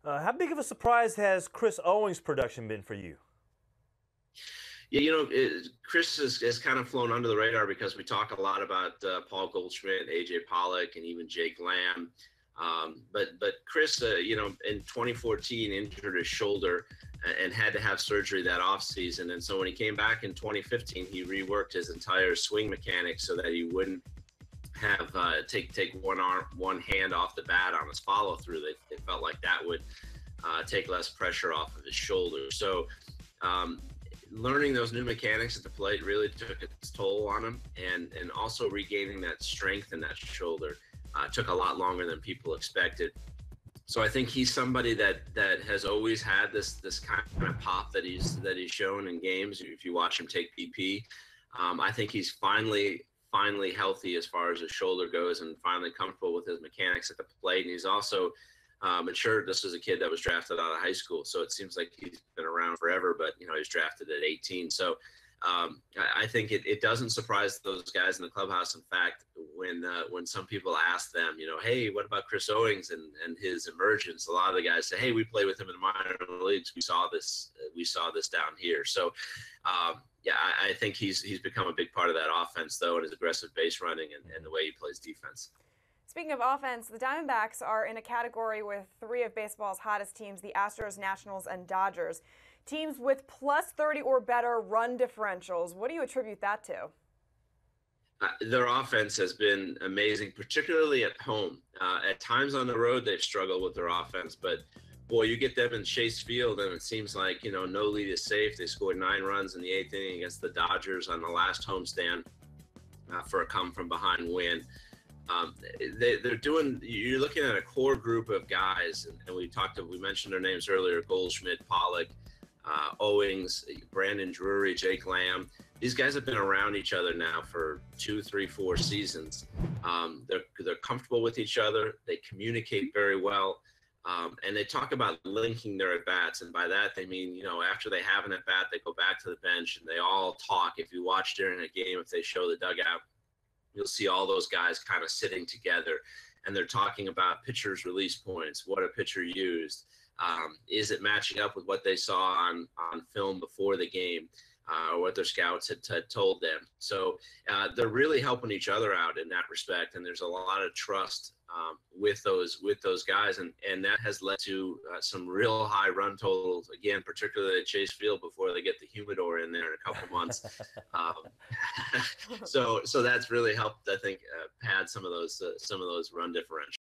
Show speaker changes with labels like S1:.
S1: How big of a surprise has Chris Owings' production been for you?
S2: Yeah, Chris has kind of flown under the radar because we talk a lot about Paul Goldschmidt, AJ Pollock, and even Jake Lamb. But Chris, in 2014 injured his shoulder and had to have surgery that offseason. And so when he came back in 2015, he reworked his entire swing mechanics so that he wouldn't have take one hand off the bat on his follow through. They felt like that would take less pressure off of his shoulder. So learning those new mechanics at the plate really took its toll on him, and also regaining that strength in that shoulder took a lot longer than people expected. So I think he's somebody that has always had this kind of pop that he's shown in games. If you watch him take BP, I think he's finally healthy as far as his shoulder goes, and finally comfortable with his mechanics at the plate. And he's also mature. This is a kid that was drafted out of high school, so it seems like he's been around forever, but he's drafted at 18. So I think it doesn't surprise those guys in the clubhouse. In fact, when some people ask them, hey, what about Chris Owings and his emergence? A lot of the guys say, hey, we played with him in the minor leagues. We saw this down here. So yeah, I think he's become a big part of that offense, though, and his aggressive base running and the way he plays defense.
S3: Speaking of offense, the Diamondbacks are in a category with three of baseball's hottest teams, the Astros, Nationals, and Dodgers. Teams with plus 30 or better run differentials. What do you attribute that to?
S2: Their offense has been amazing, particularly at home. At times on the road, they've struggled with their offense, but boy, you get them in Chase Field, and it seems like, no lead is safe. They scored 9 runs in the 8th inning against the Dodgers on the last homestand for a come-from-behind win. You're looking at a core group of guys, and we mentioned their names earlier: Goldschmidt, Pollock, Owings, Brandon Drury, Jake Lamb. These guys have been around each other now for 2, 3, 4 seasons. They're comfortable with each other. They communicate very well. And they talk about linking their at-bats. And by that, they mean, after they have an at-bat, they go back to the bench and they all talk. If you watch during a game, if they show the dugout, you'll see all those guys kind of sitting together, and they're talking about pitchers' release points, what a pitcher used. Is it matching up with what they saw on film before the game, or what their scouts had told them? So they're really helping each other out in that respect, and there's a lot of trust with those guys, and that has led to some real high run totals, again, particularly at Chase Field before they get the humidor in there in a couple months. So that's really helped, I think, pad some of those run differentials.